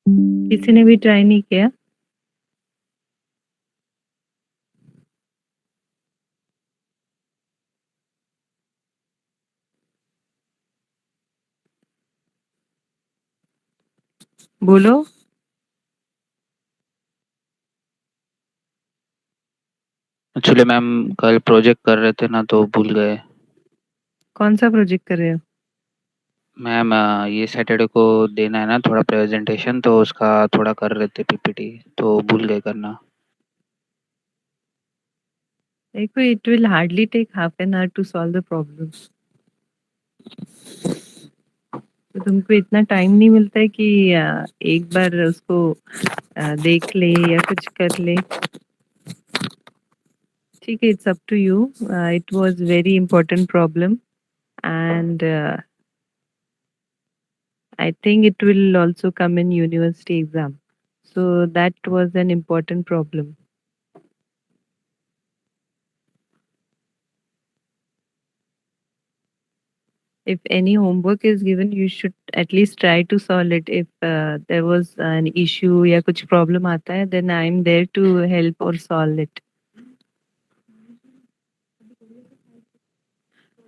किसी ने भी ट्राई नहीं किया? बोलो। एक्चुअली मैम कल प्रोजेक्ट कर रहे थे ना तो भूल गए। कौन सा प्रोजेक्ट कर रहे हो? मैम ये सैटरडे को देना है ना थोड़ा प्रेजेंटेशन, तो उसका थोड़ा कर रहे थे पीपीटी, तो भूल गए करना। देखो, it will hardly take half an hour to solve the problem. तो तुमको इतना टाइम नहीं मिलता है कि एक बार उसको देख ले या कुछ कर ले? ठीक है, it's up to you. It was very important problem and I think it will also come in university exam. So that was an important problem. If any homework is given, you should at least try to solve it. If there was an issue या कुछ problem आता है, then I am there to help or solve it.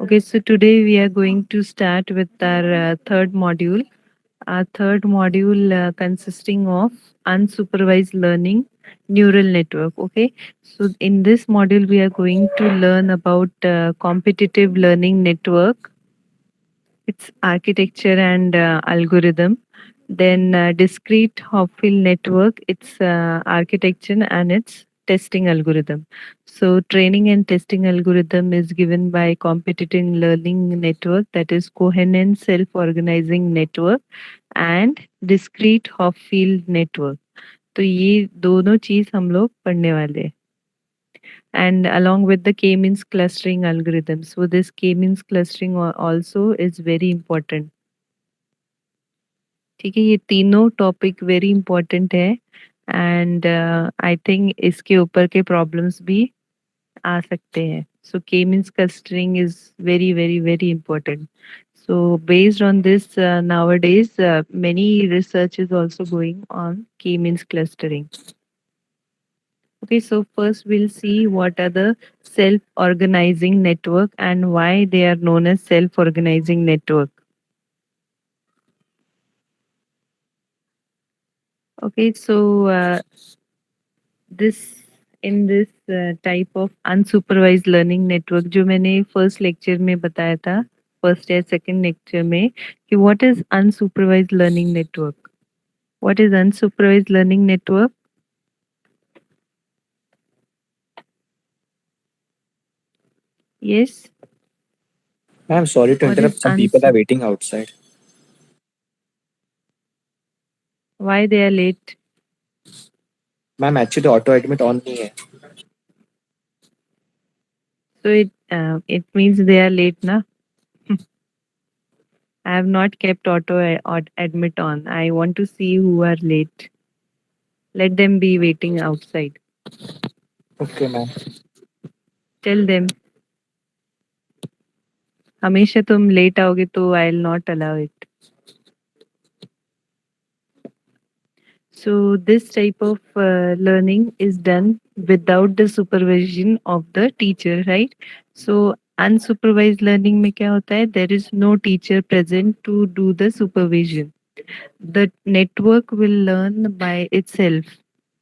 Okay, so today we are going to start with our third module. Our third module consisting of unsupervised learning neural network. Okay, so in this module we are going to learn about competitive learning network, its architecture and algorithm. Then discrete Hopfield network, its architecture and its testing algorithm. So training and testing algorithm is given by competitive learning network, that is coherent self-organizing network and discrete Hopfield network. तो ये दोनों चीज हम लोग पढ़ने वाले हैं। And along with the k-means clustering algorithm, so this k-means clustering also is very important। ठीक है, ये तीनों टॉपिक वेरी इंपॉर्टेंट है एंड आई थिंक इसके ऊपर के प्रॉब्लम्स भी आ सकते हैं। So k-means clustering is very, very, very important. So based on this, nowadays many research is also going on k-means clustering. Okay, so first we'll see what are the self-organizing network and why they are known as self-organizing network. Okay, so this in this type of unsupervised learning network जो मैंने first lecture में बताया था, first या second lecture में, कि what is unsupervised learning network? What is unsupervised learning network? Yes. Ma'am, sorry to What is interrupt. Some people are waiting outside. why they are late? Ma'am, actually auto admit on नहीं है. So it means they are late, na? I have not kept auto admit on. I want to see who are late. Let them be waiting outside. Okay, ma'am. Tell them. हमेशा तुम late आओगे तो I will not allow it. So this type of learning is done without the supervision of the teacher, right? So unsupervised learning में क्या होता है? There is no teacher present to do the supervision. The network will learn by itself.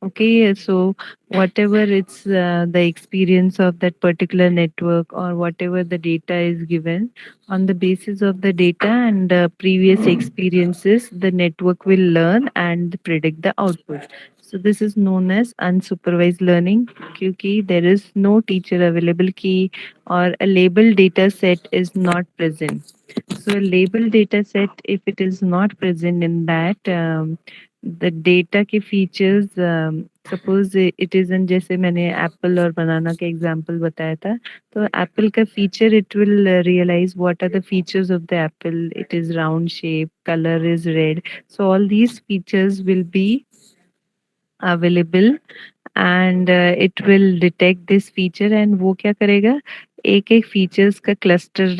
Okay, so whatever it's the experience of that particular network or whatever the data is given, on the basis of the data and previous experiences, the network will learn and predict the output. So this is known as unsupervised learning क्योंकि there is no teacher available key or a label data set is not present. So a label data set, if it is not present in that, the data के features, suppose it is in, जैसे मैंने Apple और बनाना का example बताया था, तो Apple का feature it will realize what are the features of the apple. It is round shape, color is red. So all these features will be available and it will detect this feature and वो क्या करेगा, एक एक features का cluster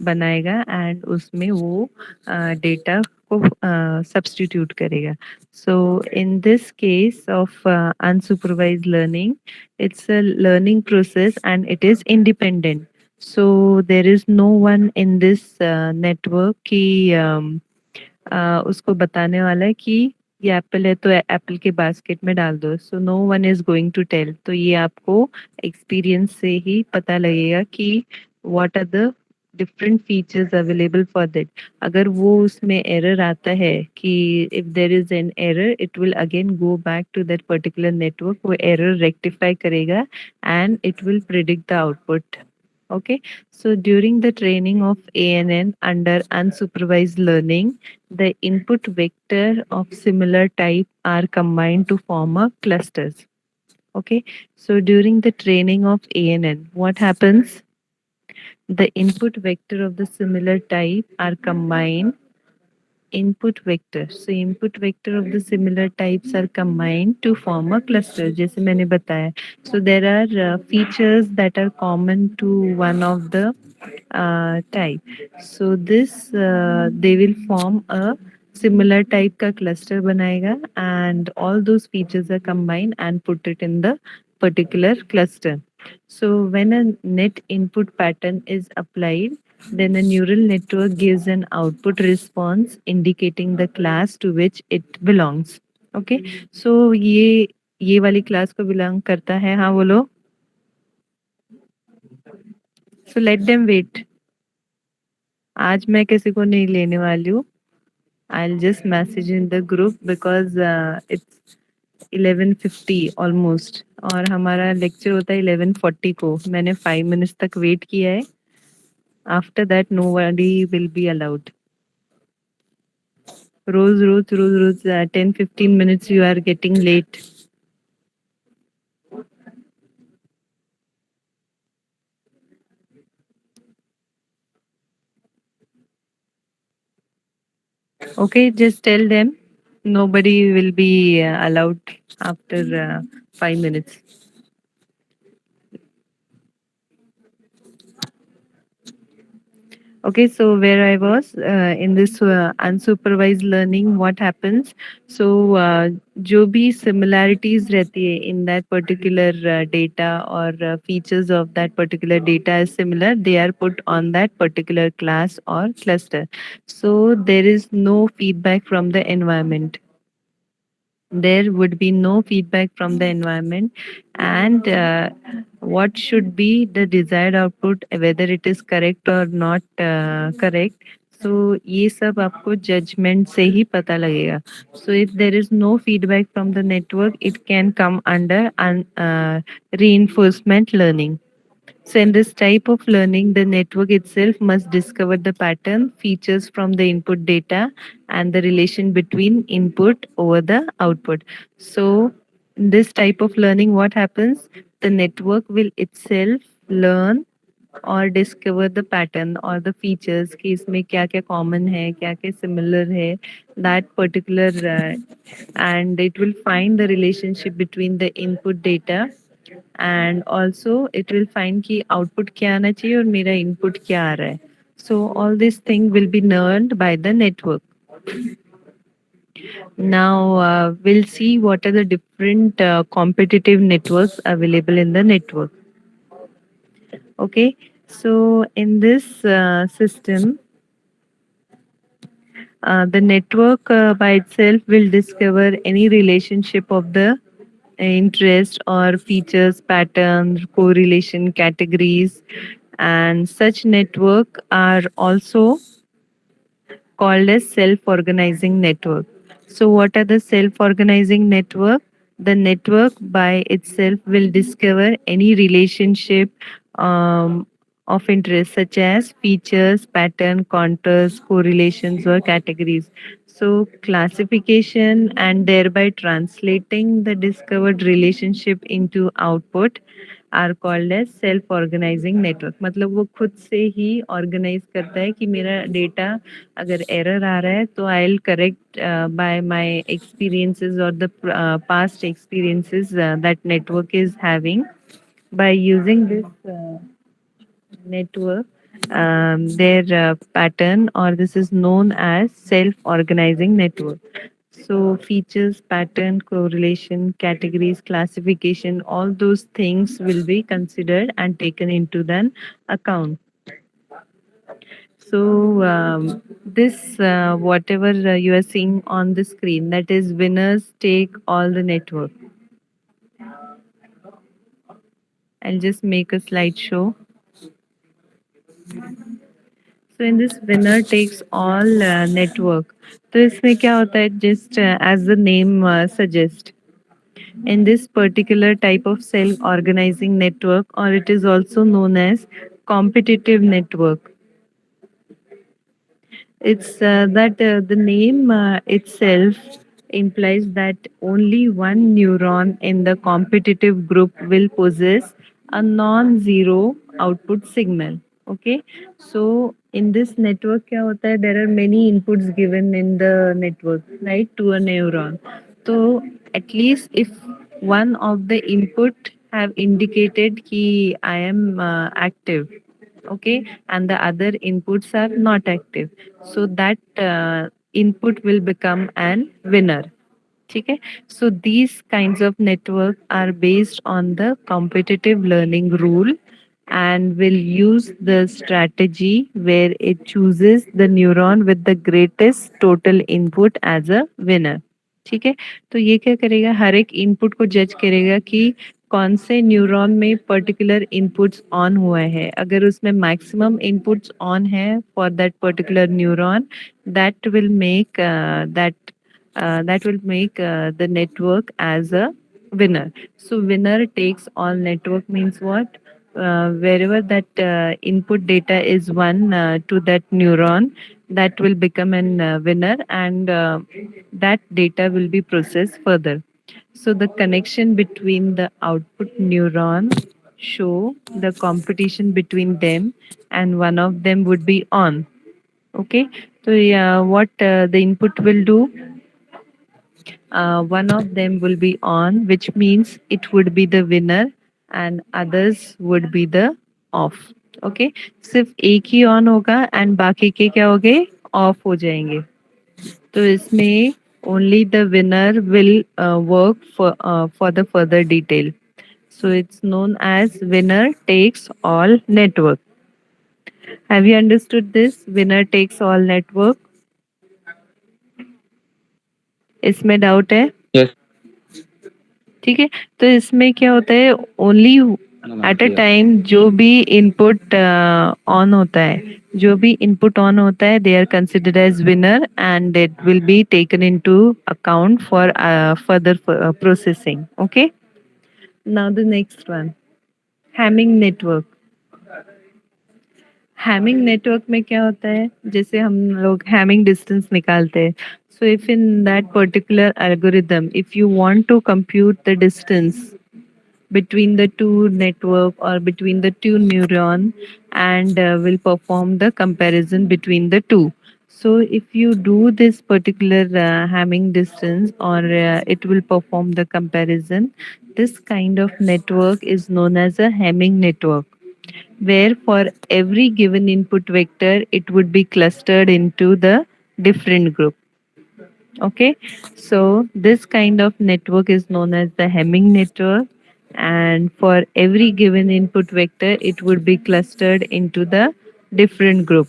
बनाएगा and उसमें वो data आपको सब्स्टिट्यूट करेगा. So in this case of unsupervised learning, it's a learning process and it is independent. So there is no one in this network कि उसको बताने वाला है कि ये एप्पल है तो एप्पल के बास्केट में डाल दो. So no one is going to tell. तो ये आपको एक्सपीरियंस से ही पता लगेगा कि what are the different features available for that. अगर वो उसमें एरर आता है कि if there is an error, it will again go back to that particular network. वो एरर रेक्टिफाई करेगा and it will predict the output. Okay, so during the training of ANN under unsupervised learning, the input vector of similar type are combined to form a clusters. Okay, so during the training of ANN, what happens? The input vector of the similar type are combined. Input vector. So input vector of the similar types are combined to form a cluster. जैसे मैंने बताया. So there are features that are common to one of the type. So this they will form a similar type का cluster बनाएगा and all those features are combined and put it in the particular cluster. So when a net input pattern is applied, then a neural network gives an output response indicating the class to which it belongs. Okay, so ये वाली class को belong करता है. हाँ बोलो. So let them wait. आज मैं किसी को नहीं लेने वाली हूँ. I'll just message in the group because it's 11:50 almost और हमारा लेक्चर होता है 11:40 को. मैंने 5 मिनट्स तक वेट किया है. After that, nobody will be allowed. Rose 10-15 minutes you are getting late. Okay, just tell them nobody will be allowed after 5 minutes. Okay, so where I was in this unsupervised learning, what happens? So जो भी similarities रहती है in that particular data or features of that particular data is similar, they are put on that particular class or cluster. So there is no feedback from the environment. There would be no feedback from the environment, and what should be the desired output, whether it is correct or not correct. So ये सब आपको judgment से ही पता लगेगा. So if there is no feedback from the network, it can come under reinforcement learning. So in this type of learning, the network itself must discover the pattern, features from the input data, and the relation between input over the output. So in this type of learning, what happens? The network will itself learn और discover the pattern or the features कि इसमें क्या क्या common है, क्या क्या similar है, that particular and it will find the relationship between the input data and also it will find कि output क्या आना चाहिए और मेरा input क्या आ रहा है. So all this thing will be learned by the network. Now we'll see what are the different competitive networks available in the network. Okay, so in this system, the network by itself will discover any relationship of the interest or features, patterns, correlation, categories, and such network are also called as self-organizing network. So what are the self-organizing network? The network by itself will discover any relationship of interest such as features, pattern, contours, correlations or categories. So classification and thereby translating the discovered relationship into output are called as self organizing network. मतलब वो खुद से ही organise करता है कि मेरा data अगर error आ रहा है तो I will correct by my experiences और the past experiences that network is having. By using this network, their pattern, or this is known as self-organizing network. So features, pattern, correlation, categories, classification, all those things will be considered and taken into the account. So this whatever you are seeing on the screen, that is winners take all the network. I'll just make a slideshow. So in this winner takes all network. तो इसमें क्या होता है, just as the name suggests, in this particular type of self organizing network, or it is also known as competitive network. It's that the name itself implies that only one neuron in the competitive group will possess a non-zero output signal. Okay, so in this network, क्या होता है? There are many inputs given in the network, right, to a neuron. So at least if one of the input have indicated कि I am active, okay, and the other inputs are not active, so that input will become an winner. Okay, so these kinds of network are based on the competitive learning rule and will use the strategy where it chooses the neuron with the greatest total input as a winner. ठीक है, तो ये क्या करेगा, हर एक input को जज करेगा कि कौन से न्यूरॉन में पर्टिकुलर इनपुट्स ऑन हुआ है। अगर उसमें मैक्सिमम इनपुट्स ऑन है for that particular neuron, that will make the network as a winner. So winner takes all network means what? Wherever that input data is one to that neuron, that will become an winner, and that data will be processed further. So the connection between the output neuron show the competition between them, and one of them would be on. Okay, so yeah, what the input will do, one of them will be on, which means it would be the winner, and others would be the off. Okay, सिर्फ एक ही on होगा and बाकी के क्या हो गए, of हो जाएंगे. तो इसमें only the winner will work for the further detail. So it's known as winner takes all network. Have you understood this? Winner takes all network. इसमें डाउट है? Yes. ठीक है, तो इसमें क्या होता है, only No, ma'am. At a Clear. Time जो भी इनपुट ऑन होता है, जो भी इनपुट ऑन होता है, they are considered as winner and it will be taken into account for further processing. Okay, now the next one, hamming network. Hamming network में क्या होता है, जैसे हम लोग हैमिंग डिस्टेंस निकालते हैं. So if in that particular algorithm, if you want to compute the distance between the two network or between the two neuron, and will perform the comparison between the two. So if you do this particular Hamming distance, or it will perform the comparison, this kind of network is known as a Hamming network, where for every given input vector it would be clustered into the different group. Okay, so this kind of network is known as the Hamming network, and for every given input vector, it would be clustered into the different group.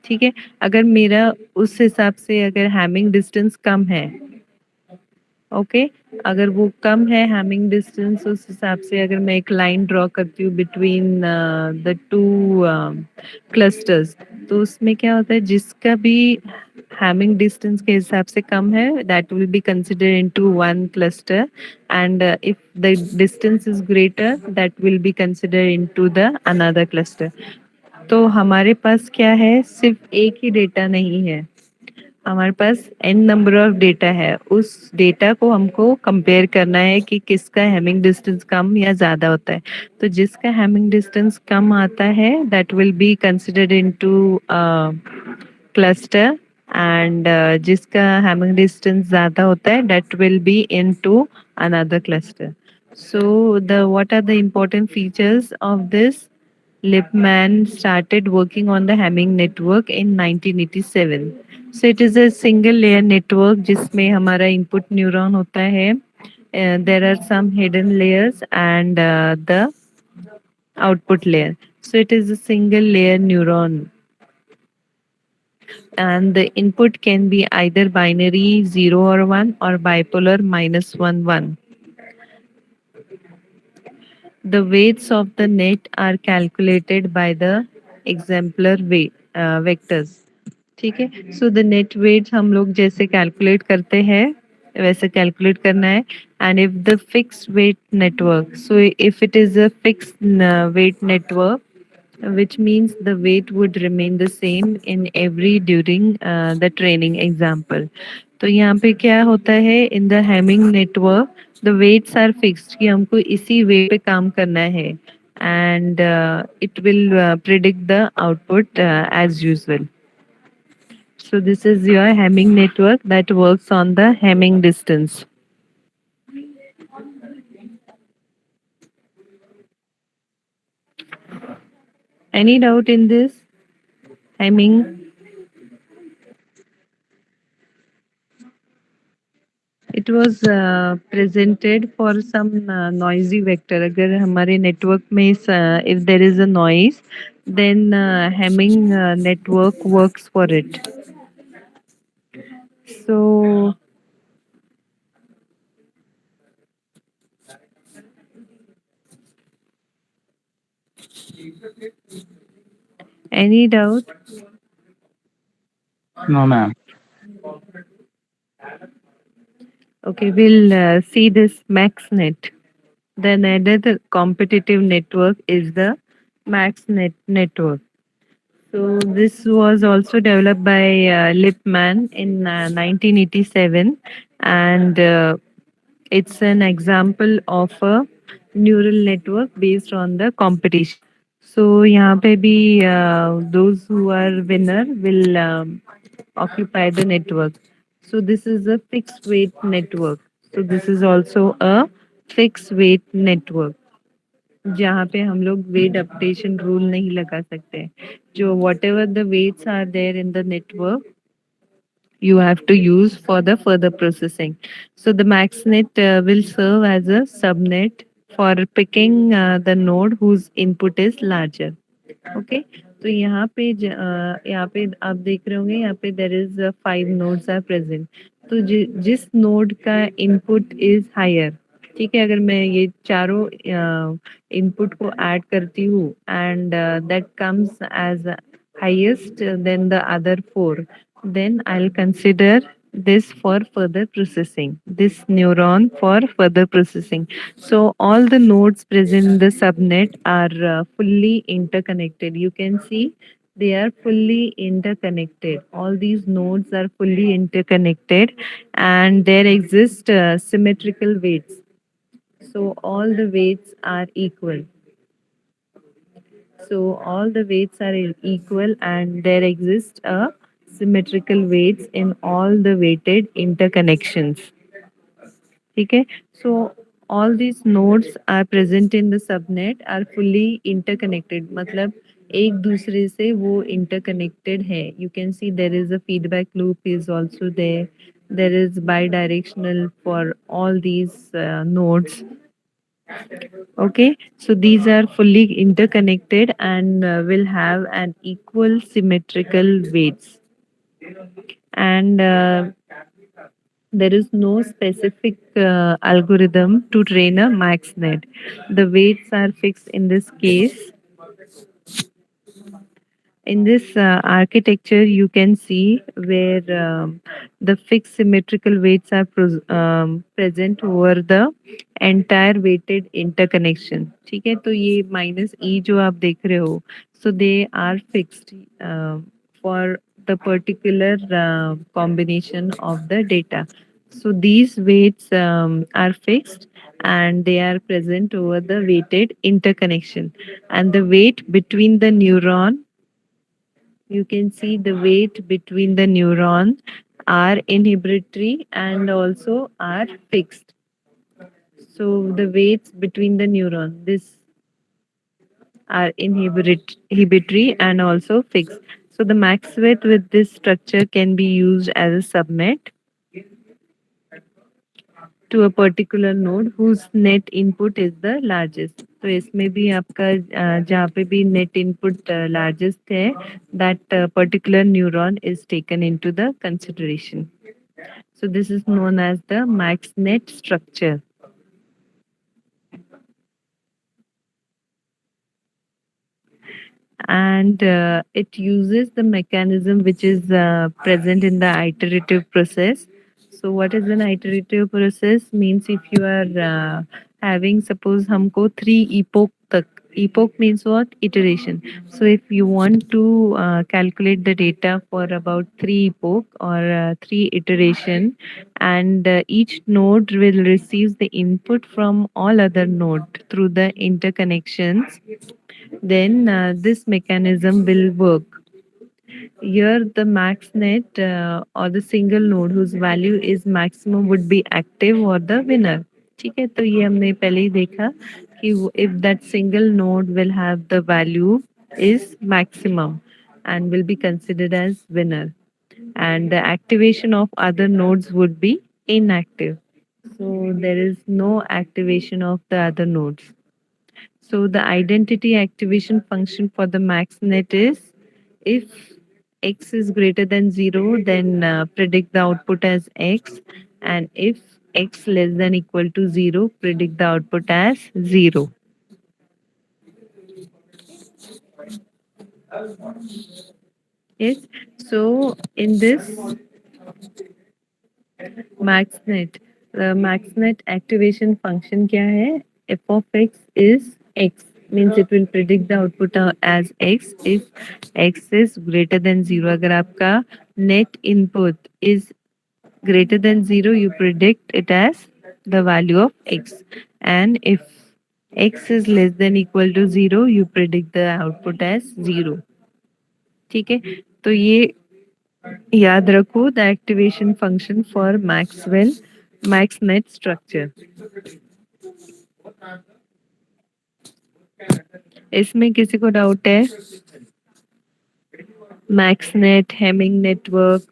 ठीक है, अगर मेरा उस हिसाब से अगर Hamming distance कम है, okay, अगर वो कम है हैमिंग डिस्टेंस, उस हिसाब से अगर मैं एक लाइन ड्रॉ करती हूँ बिटवीन द टू क्लस्टर्स, तो उसमें क्या होता है, जिसका भी हैमिंग डिस्टेंस के हिसाब से कम है, that will be consider into one cluster, and if the distance is greater, that will be consider into the another cluster. तो हमारे पास क्या है, सिर्फ एक ही डेटा नहीं है, हमारे पास एन नंबर ऑफ डेटा है. उस डेटा को हमको कंपेयर करना है कि किसका हैमिंग डिस्टेंस कम या ज़्यादा होता है. तो जिसका हैमिंग डिस्टेंस कम आता है, that will be considered into cluster, and जिसका हैमिंग डिस्टेंस ज़्यादा होता है, that will B into another cluster. So the what are the important features of this? Lippmann started working on the Hamming network in 1987. So it is a single layer network जिसमें हमारा input neuron होता है. There are some hidden layers and the output layer. So it is a single layer neuron, and the input can be either binary 0 or 1 or bipolar -1 1. The weights of the net are calculated by the exemplar weight vectors. ठीक है, so the net wait हम लोग जैसे calculate करते हैं वैसे calculate करना है. And if the fix weight network, so if it is a fix weight network, which means the weight would remain the same in every during the training example. तो यहाँ पे क्या होता है, in the hamming network the weights are fixed कि हमको इसी weight पे काम करना है, and it will predict the output as usual. So this is your Hamming network that works on the Hamming distance. Any doubt in this? Hamming. It was presented for some noisy vector. अगर हमारे network में if there is a noise, then Hamming network works for it. So any doubt? No, ma'am. Okay, we'll see this MaxNet. Then another competitive network is the MaxNet network. So this was also developed by Lippmann in 1987, and it's an example of a neural network based on the competition. So यहाँ पे भी those who are winner will occupy the network. So this is a fixed weight network. So this is also a fixed weight network. जहाँ पे हम लोग wait updation rule नहीं लगा सकते. जो whatever the weights are there in the network you have to use for the further processing. So the MaxNet will serve as a subnet for picking the node whose input is larger. Okay, तो यहाँ पे आप देख रहे होंगे, यहाँ पे there is 5 nodes are present. तो जिस नोड का इनपुट इज हायर, ठीक है, अगर मैं ये चारों इनपुट को ऐड करती हूँ and that comes as highest then the other 4, then I'll consider this for further processing, this neuron for further processing. So all the nodes present in the subnet are fully interconnected. You can see they are fully interconnected. All these nodes are fully interconnected, and there exist symmetrical weights. So all the weights are equal. So all the weights are equal, and there exists a symmetrical weights in all the weighted interconnections. Okay, so all these nodes are present in the subnet are fully interconnected. मतलब एक दूसरे से वो interconnected है. You can see there is a feedback loop is also there. There is bidirectional for all these nodes. Okay, so these are fully interconnected and will have an equal symmetrical weights. And there is no specific algorithm to train a MaxNet. The weights are fixed in this case. In this architecture, you can see where the fixed symmetrical weights are present over the entire weighted interconnection. ठीक है, तो ये minus ई जो आप देख रहे हो, so they are fixed for the particular combination of the data. So these weights are fixed and they are present over the weighted interconnection, and the weight between the neuron, you can see the weight between the neurons are inhibitory and also are fixed. So the weights between the neuron, this are inhibitory and also fixed. So the max width with this structure can be used as a subnet to a particular node whose net input is the largest. तो इसमें भी आपका जहाँ पे भी net input largest है, that particular neuron is taken into the consideration. So this is known as the MaxNet structure. And it uses the mechanism which is present in the iterative process. So what is an iterative process? Means if you are having, suppose हमको 3 epoch तक, epoch means what? Iteration. So if you want to calculate the data for about 3 epoch or 3 iteration, and each node will receive the input from all other node through the interconnections, then this mechanism will work. Here, the MaxNet or the single node whose value is maximum would be active or the winner. ठीक है, तो ये हमने पहले ही देखा कि if that single node will have the value is maximum and will be considered as winner, and the activation of other nodes would be inactive. So there is no activation of the other nodes. So the identity activation function for the MaxNet is, if x is greater than 0, then predict the output as x, and if x less than equal to 0, predict the output as 0. Yes. So in this MaxNet, the MaxNet activation function क्या है? F of x is x, means it will predict the output as x if x is greater than 0. अगर आपका net input is greater than 0, you predict it as the value of x, and if x is less than equal to 0, you predict the output as 0. ठीक है, तो ये याद रखो, the activation function for Maxnet structure. इसमें किसी को doubt है? Maxnet, Hamming network,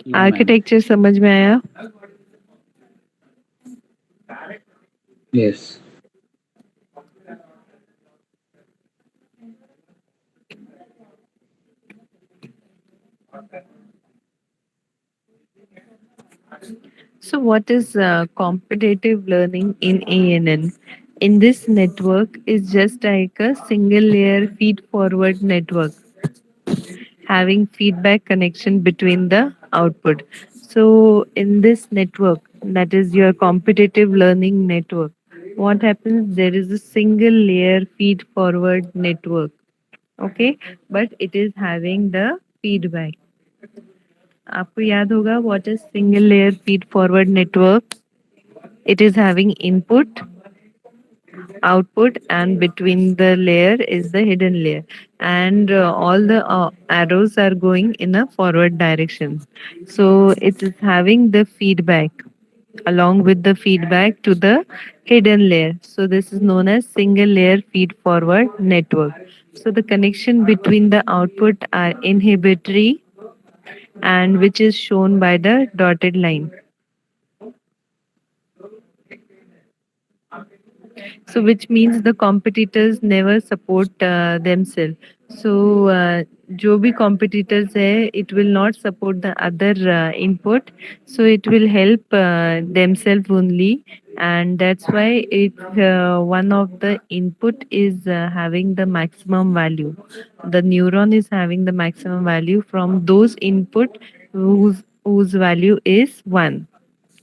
No, ma'am. Architecture समझ में आया? Yes. So what is competitive learning in ANN? In this network is just like a single layer feed forward network having feedback connection between the output. So in this network, that is your competitive learning network, what happens? There is a single layer feed forward network. Okay, but it is having the feedback. आपको याद होगा what is single layer feed forward network? It is having input, output, and between the layer is the hidden layer, and all the arrows are going in a forward direction. So it is having the feedback along with the feedback to the hidden layer. So this is known as single layer feed forward network. So the connection between the output are inhibitory, and which is shown by the dotted line. So which means the competitors never support themselves. So जो भी competitors है, it will not support the other input, so it will help themselves only, and that's why it one of the input is having the maximum value. The neuron is having the maximum value from those input whose value is 1.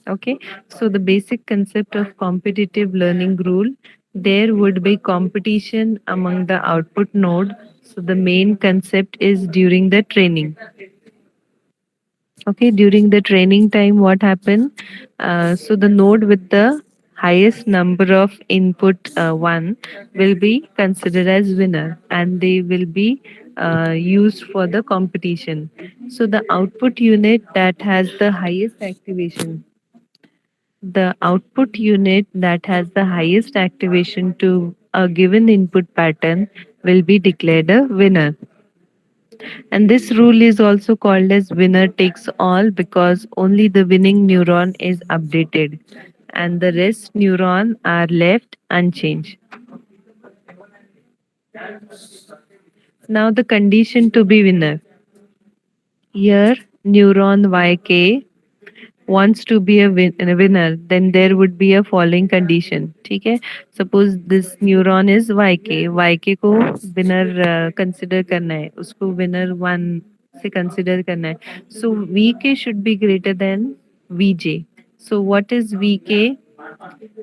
Okay, so the basic concept of competitive learning rule, there would be competition among the output node. So the main concept is during the training. Okay, during the training time, what happened? So the node with the highest number of input one will be considered as winner, and they will be used for the competition. So the output unit that has the highest activation, The output unit that has the highest activation to a given input pattern will be declared a winner. And this rule is also called as winner takes all because only the winning neuron is updated and the rest neuron are left unchanged. Now the condition to be winner. Here neuron YK wants to be a winner, then there would be a following condition. ठीक है? Suppose this neuron is YK. YK को winner consider करना है. उसको winner one से consider करना है. So VK should be greater than VJ. So what is VK?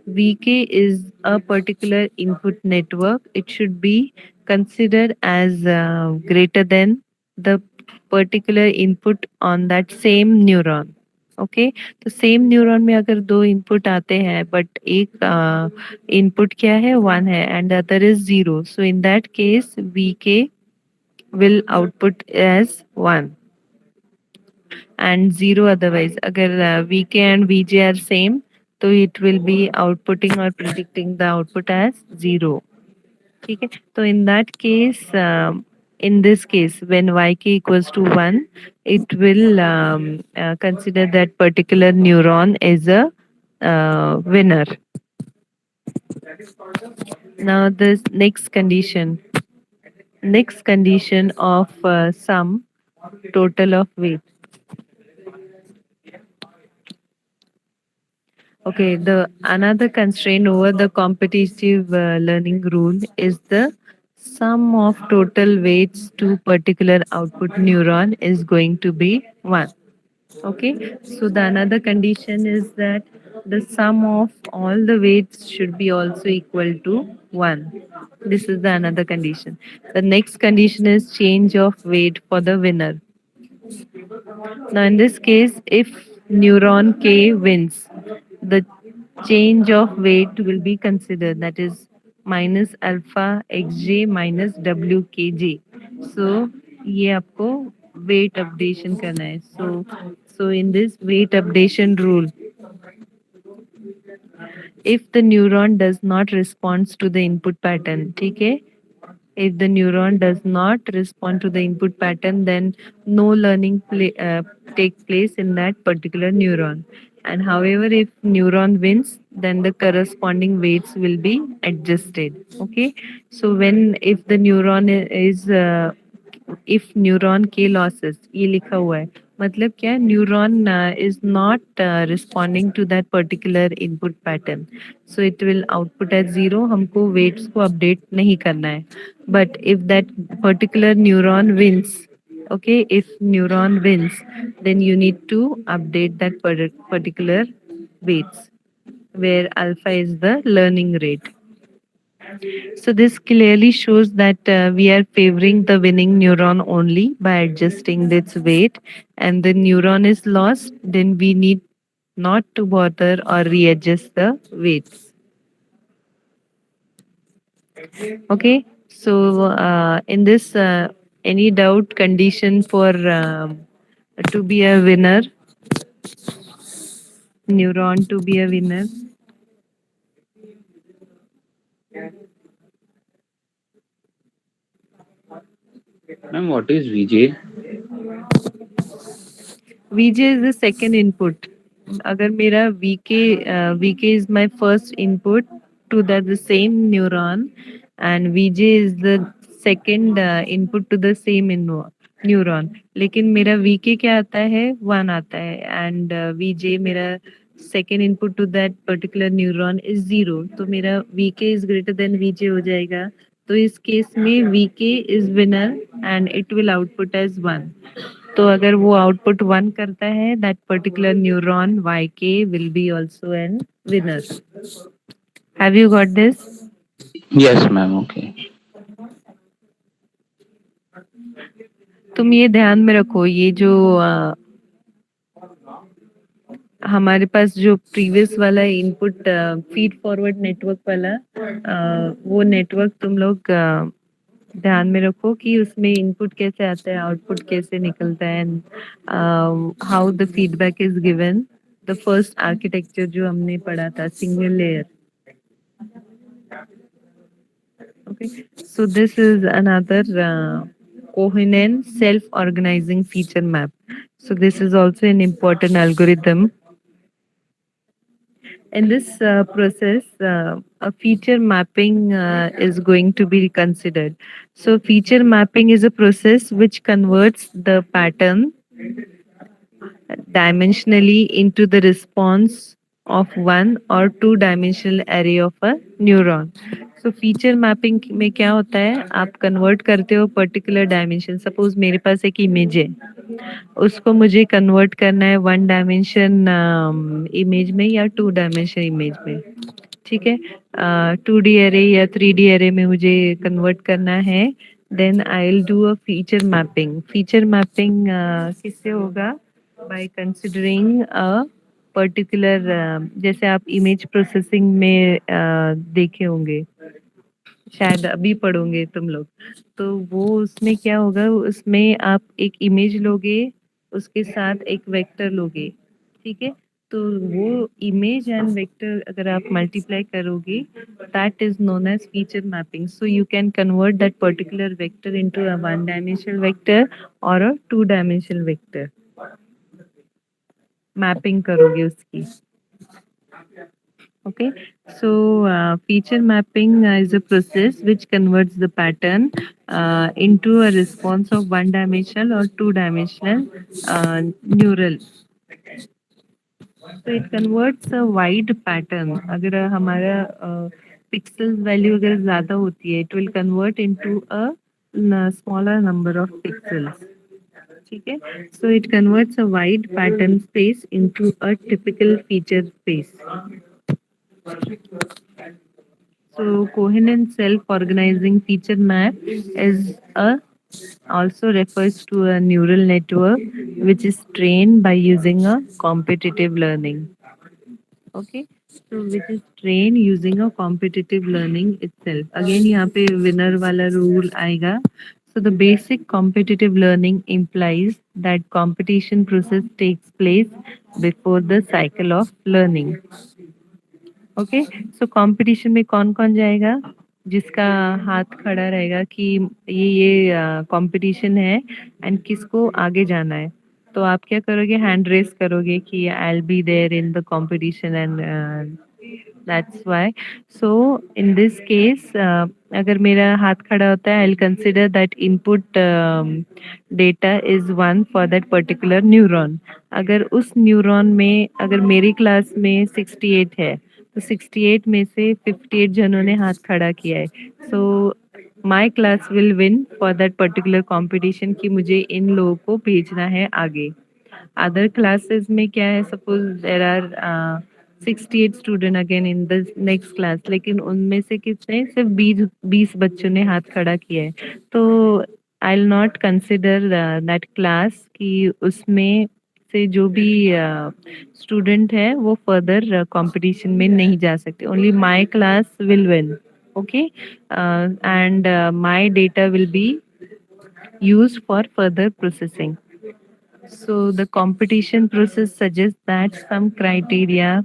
VK is a particular input network. It should be considered as greater than the particular input on that same neuron. Okay तो same neuron में अगर दो input आते हैं but एक input क्या है one है and other is zero so in that case we के will output as one and zero otherwise. अगर VK and VJ are same, तो it will be outputting or predicting the output as zero. ठीक है तो in that case in this case when YK equals to 1 it will consider that particular neuron as a winner. Now this next condition of sum total of weight. Okay, the another constraint over the competitive learning rule is the sum of total weights to particular output neuron is going to be 1. Okay, so the another condition is that the sum of all the weights should be also equal to 1. This is the another condition. The next condition is change of weight for the winner. Now, in this case, if neuron K wins, the change of weight will be considered, that is minus alpha xj minus wkj. So, ये आपको weight updation करना है. So in this weight updation rule, if the neuron does not respond to the input pattern, ठीक है? If the neuron does not respond to the input pattern, then no learning take place in that particular neuron. And however, if neuron wins, then the corresponding weights will be adjusted. Okay. So when if the neuron is if neuron k losses ये लिखा हुआ है मतलब क्या neuron is not responding to that particular input pattern so it will output as zero हमको weights को update नहीं करना है but if that particular neuron wins okay if neuron wins then you need to update that particular weights where alpha is the learning rate. So this clearly shows that we are favoring the winning neuron only by adjusting its weight, and the neuron is lost, then we need not to bother or readjust the weights. Okay, so in this, any doubt condition for to be a winner, neuron to be a winner? Ma'am, what is VJ? VJ is the second input. अगर मेरा VK is my first input to the same neuron and VJ is the second input to the same neuron. लेकिन मेरा VK क्या आता है 1 आता है and VJ मेरा second input to that particular neuron is 0 तो मेरा VK is greater than VJ हो जाएगा तो इस केस में VK is winner and it will output as 1. तो अगर वो आउटपुट 1 करता है that particular neuron YK will be also an winner. Have you got this? Yes, ma'am. Okay. तुम ये ध्यान में रखो ये जो हमारे पास जो प्रीवियस वाला इनपुट फीड फॉरवर्ड नेटवर्क वाला वो नेटवर्क तुम लोग ध्यान में रखो कि उसमें इनपुट कैसे आता है आउटपुट कैसे निकलता है and how the feedback is given the first architecture जो हमने पढ़ा था, single layer. Okay, so this is another coherent self-organizing feature map. So this is also an important algorithm. In this process, a feature mapping is going to be considered. So feature mapping is a process which converts the pattern dimensionally into the response of one or two dimensional array of a neuron. So feature mapping में क्या होता है, आप convert करते हो particular dimension. Suppose मेरे पास एक image है, उसको मुझे कन्वर्ट करना है वन डायमेंशन इमेज में या टू डायमेंशन इमेज में. ठीक है, 2D एरे या 3D एरे में मुझे कन्वर्ट करना है. Then I will do a feature mapping. Feature mapping किससे होगा? बाय कंसिडरिंग अ पर्टिकुलर, जैसे आप इमेज प्रोसेसिंग में देखे होंगे, शायद अभी पढ़ोगे तुम लोग. तो वो उसमें क्या होगा, उसमें आप एक इमेज लोगे, उसके साथ एक वेक्टर लोगे. ठीक है, तो वो इमेज एंड वेक्टर अगर आप मल्टीप्लाई करोगे, that is known as feature mapping. So you can convert that particular vector into a one dimensional vector और a two dimensional vector. Mapping करोगे उसकी. Okay, so feature mapping is a process which converts the pattern into a response of one dimensional or two dimensional neural. So it converts a wide pattern. अगर हमारा pixels value अगर ज़्यादा होती है, it will convert into a smaller number of pixels. ठीक है, so it converts a wide pattern space into a typical feature space. So coherent self-organizing feature map is a also refers to a neural network which is trained by using a competitive learning. Okay, so which is trained using a competitive learning itself. Again यहाँ पे winner वाला rule आएगा. So the basic competitive learning implies that competition process takes place before the cycle of learning. Okay, so competition में कौन कौन जाएगा? जिसका हाथ खड़ा रहेगा कि ये कंपटीशन है एंड किसको आगे जाना है, तो आप क्या करोगे? हैंड रेस करोगे कि I will be there in the competition and that's why. So in this case अगर मेरा हाथ खड़ा होता है, I will consider that input data is one for that particular neuron. अगर उस न्यूरॉन में अगर मेरी क्लास में 68 है, तो 68 में से 58 जनों ने हाथ खड़ा किया है. So my class will win for that particular competition कि मुझे इन लोगों को भेजना है आगे. अदर क्लासेस में क्या है, suppose there are 68 student again in the next class, लेकिन उनमें से कितने, सिर्फ 20 बच्चों ने हाथ खड़ा किया है. तो I will not consider that class कि उसमें से जो भी स्टूडेंट है वो फर्दर कंपटीशन में नहीं जा सकते. Only my class will win. Okay, and my data will be used for further processing. So the competition process suggests that some criteria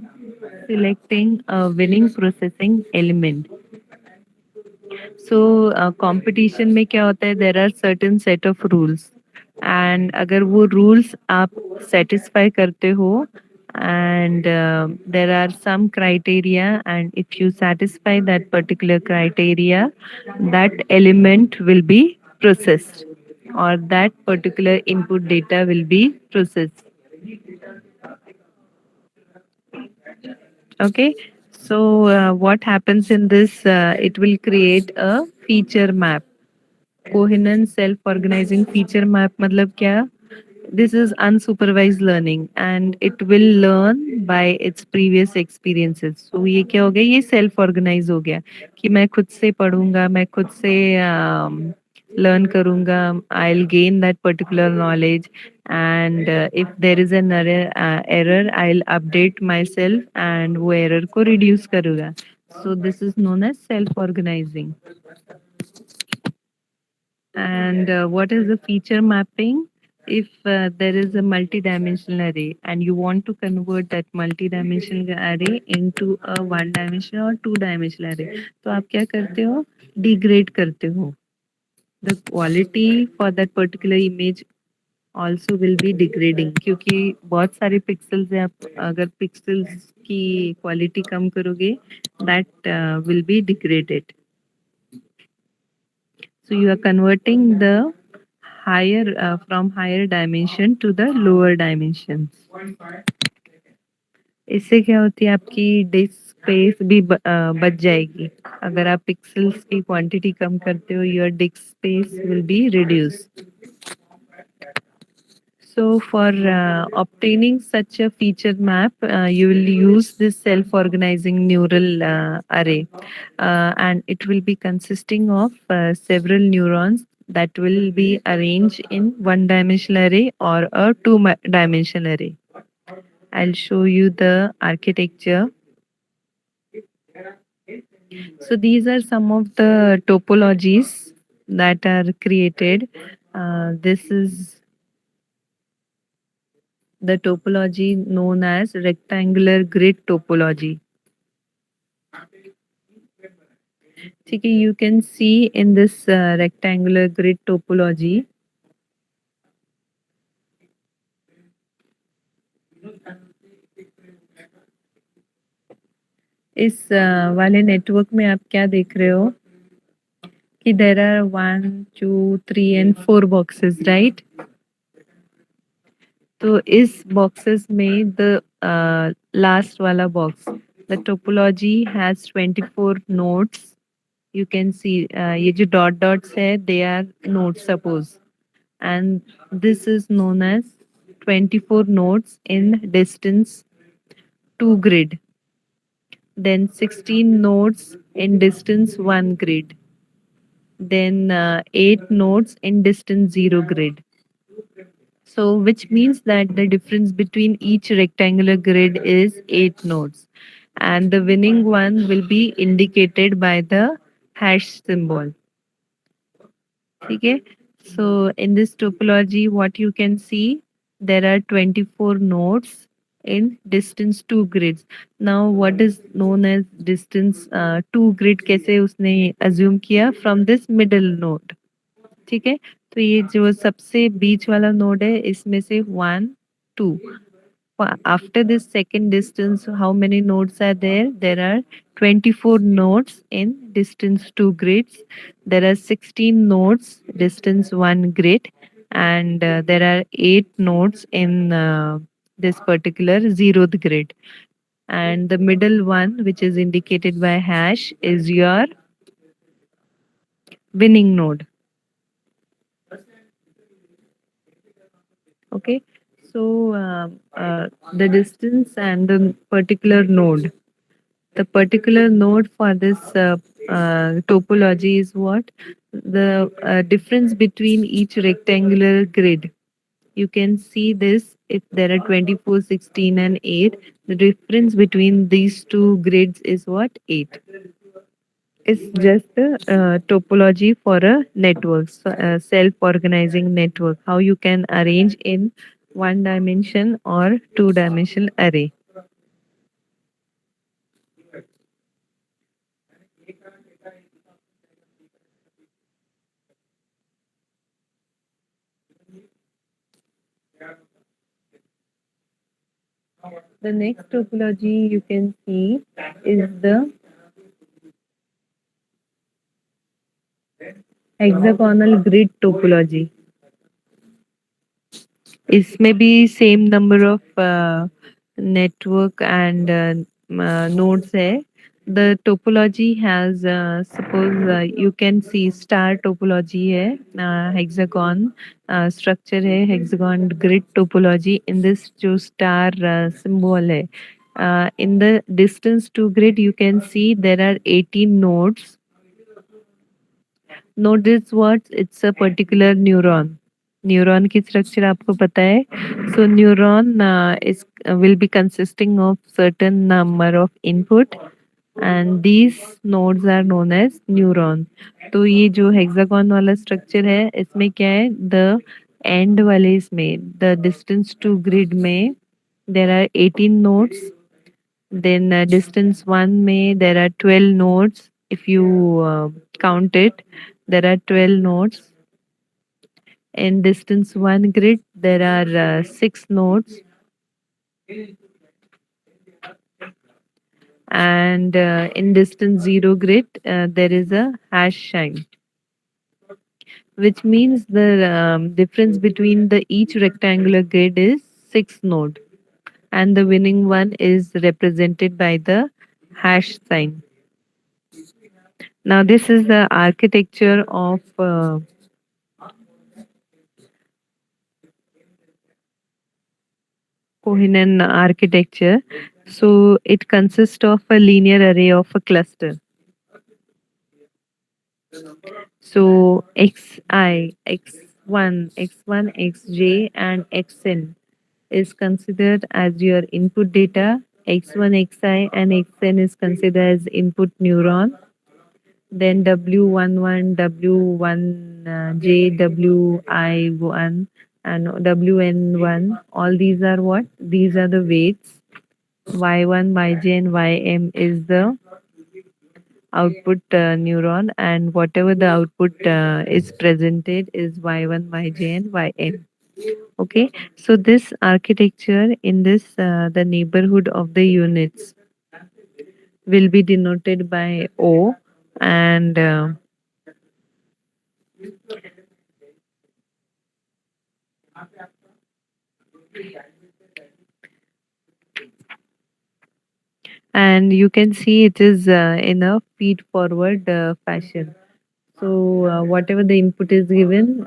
selecting a winning processing element. So competition में क्या होता है, there are certain set of rules, and अगर वो rules आप satisfy करते हो and there are some criteria, and if you satisfy that particular criteria, that element will be processed or that particular input data will be processed. Okay, so what happens in this? It will create a feature map. Coherent self-organizing feature map मतलब क्या? This is unsupervised learning and it will learn by its previous experiences. So ये क्या हो गया? ये self organize हो गया कि मैं खुद से पढ़ूंगा, मैं खुद से learn करूंगा. I'll gain that particular knowledge, and if there is an error, I'll update myself and वो error को reduce करूंगा. So this is known as self organizing. And what is the feature mapping? if there is a multi-dimensional array and you want to convert that multi-dimensional array into a one dimensional or two dimensional array, तो आप क्या करते हो? Degrade करते हो. The quality for that particular image also will be degrading, क्योंकि बहुत सारे pixels है. आप अगर pixels की quality कम करोगे, that will be degraded. So you are converting the higher from higher dimension to the lower dimensions. इससे क्या होती है, आपकी डिस्क स्पेस भी बच जाएगी. अगर आप पिक्सेल्स की क्वांटिटी कम करते हो, your disc space will be reduced. So for obtaining such a feature map, you will use this self-organizing neural array, and it will be consisting of several neurons that will be arranged in one-dimensional array or a two-dimensional array. I'll show you the architecture. So these are some of the topologies that are created. This is the topology known as rectangular grid topology. ठीक है, you can see in this rectangular grid topology, इस वाले network में आप क्या देख रहे हो कि there are 1 2 3 and 4 boxes, right? तो इस boxes में the last वाला box, the topology has 24 nodes. You can see ये जो dot dots है, they are nodes suppose, and this is known as 24 nodes in distance 2 grid, then 16 nodes in distance 1 grid, then 8 nodes in distance 0 grid. So which means that the difference between each rectangular grid is 8 nodes, and the winning one will be indicated by the hash symbol. Okay, so in this topology, what you can see, there are 24 nodes in distance 2 grids. Now, what is known as distance 2 grid? कैसे उसने assume किया from this middle node. ठीक है, तो ये जो सबसे बीच वाला नोड है, इसमें से 1 2. After this second distance, how many nodes are there? There are 24 nodes in distance 2 grids. There are 16 nodes distance 1 grid, and there are 8 nodes in this particular zeroth grid. And the middle one, which is indicated by hash, is your winning node. Okay, so the distance and the particular node. The particular node for this topology is what? The difference between each rectangular grid. You can see this if there are 24, 16 and 8. The difference between these two grids is what? 8. It's just a topology for a network, so, self-organizing network, how you can arrange in one dimension or two dimensional array. The next topology you can see is the hexagonal grid topology. इसमें भी same number of network and nodes है. The topology has suppose you can see star topology है, hexagon structure है, hexagon grid topology. In this जो star symbol है, in the distance to grid you can see there are 18 nodes. Notice what? It's a particular neuron. Neuron की structure आपको पता है. So neuron is will be consisting of certain number of input, and these nodes are known as neuron. तो ये जो hexagon वाला structure है, इसमें क्या है? The एंड वाले इसमें द डिस्टेंस टू ग्रिड में there are 18 nodes. Then distance 1 में there are 12 nodes. If you count it, there are 12 nodes. In distance 1 grid, there are 6 nodes. And in distance 0 grid, there is a hash sign, which means the difference between the each rectangular grid is 6 node, and the winning one is represented by the hash sign. Now, this is the architecture of Kohinen architecture. So, it consists of a linear array of a cluster. So, xi, x1, x1, xj, and xn is considered as your input data. X1, xi, and xn is considered as input neuron. Then W11, W1J, WI1, and WN1. All these are what? These are the weights. Y1, Yj, and Ym is the output neuron, and whatever the output is presented is Y1, Yj, and Ym. Okay, so this architecture in this the neighborhood of the units will be denoted by O, and you can see it is in a feed forward fashion. So whatever the input is given,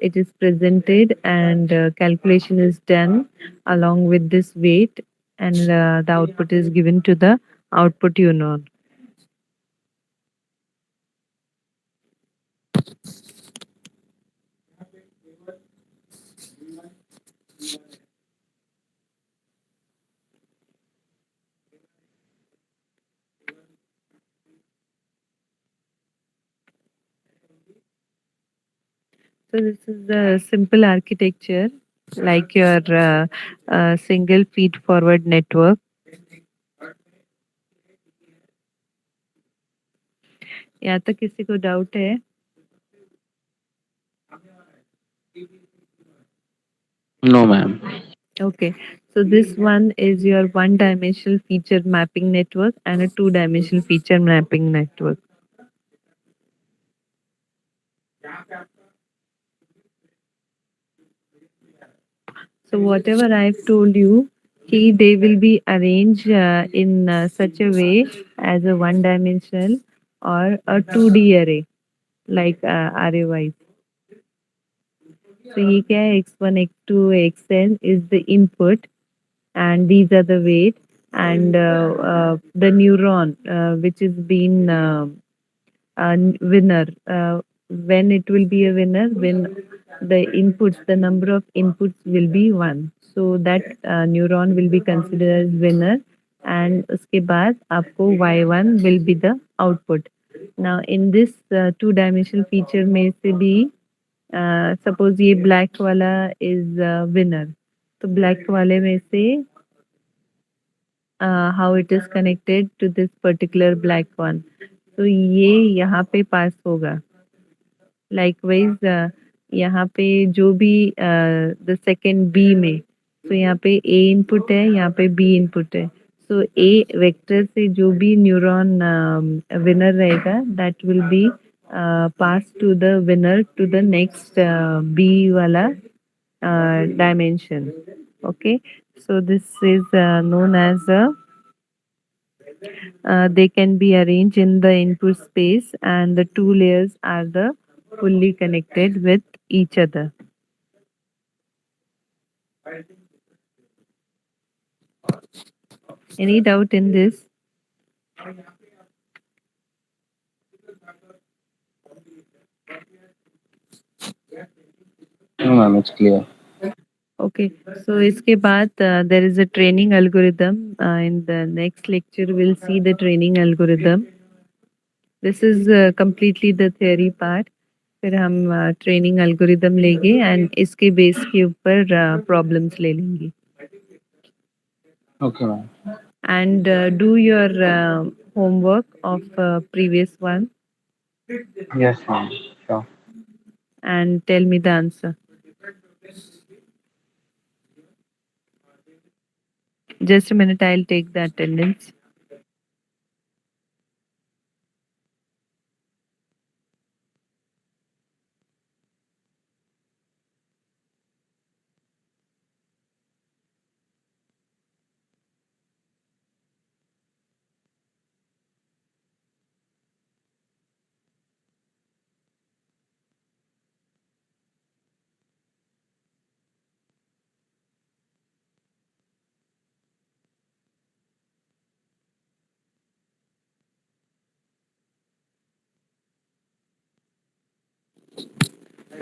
it is presented, and calculation is done along with this weight, and the output is given to the output neuron. So this is the simple architecture, like your single feed forward network. यहाँ तक किसी को doubt है? No, ma'am. Okay, so this one is your one-dimensional feature mapping network and a two-dimensional feature mapping network. So whatever I've told you, they will be arranged in such a way as a one-dimensional or a 2D array, like array wise. So ये क्या है? X1, X2, Xn is the input, and these are the weight, and the neuron which is being winner. When it will be a winner, when the inputs, the number of inputs will be 1, so that neuron will be considered as winner, and उसके बाद आपको y1 will be the output. Now in this two dimensional feature में से भी suppose ये black वाला is winner, तो black वाले में से how it is connected to this particular black one, तो ये यहाँ पे पास होगा. लाइकवाइज यहाँ पे जो भी द सेकेंड बी में, तो यहाँ पे ए इनपुट है, यहाँ पे बी इनपुट है. सो ए वेक्टर से जो भी न्यूरॉन विनर रहेगा that will be pass to the winner to the next B वाला dimension. Okay, so this is known as a they can be arranged in the input space, and the two layers are the fully connected with each other. Any doubt in this? No, ma'am, it's clear. Okay, so इसके बाद there is a training algorithm. In the next lecture, we'll see the training algorithm. This is completely the theory part. फिर हम training algorithm लेंगे and इसके base के ऊपर problems ले लेंगे Okay, ma'am. and do your homework of previous one Yes, ma'am. Sure. and tell me the answer. Just a minute, I'll take the attendance.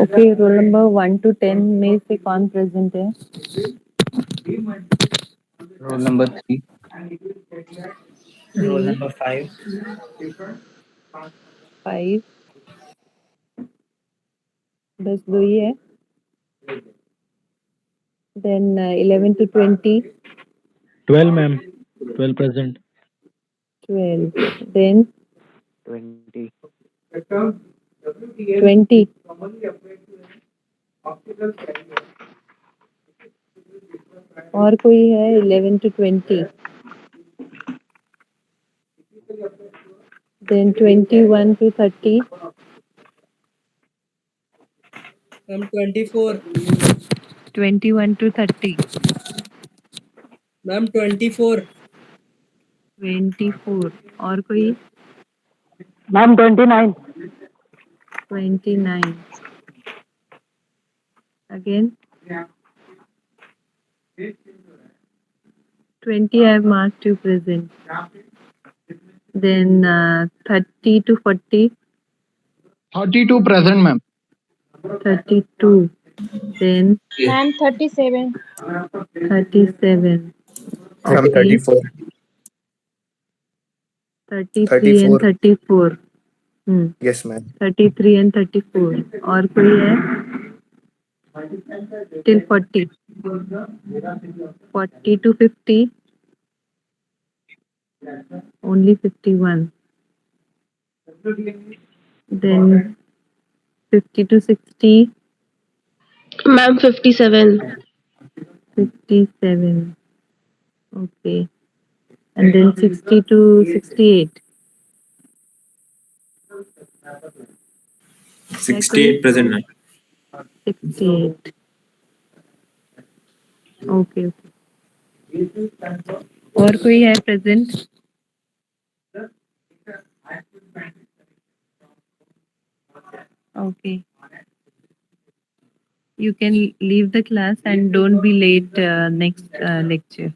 Okay, roll number 1 to 10 में से कौन present है? Roll number 3. Roll 3, number 5. 5, बस दो ही है. Then 11 to 20, 12, ma'am. 12 present. 12. Then 20. 20. और कोई है 11 to 20. Then 21 to 30. Ma'am 24. 21 to 30. Ma'am 24. 24. और कोई? Ma'am 29. 29. Again? 20 I have marked you present. Then 30 to 40. 32 present, ma'am. 32. Then Ma'am 37. 37. From Okay. 34. 33 and 34. 34. Yes, ma'am. 33 and 34. और कोई है? Till 40. 40 to 50. Only 51. Then 50 to 60. Ma'am 57. 57. Okay. And then 60 to 68. है कोई? 68 present, ma'am. 68. Okay. और कोई है present? Okay. You can leave the class and don't be late next lecture.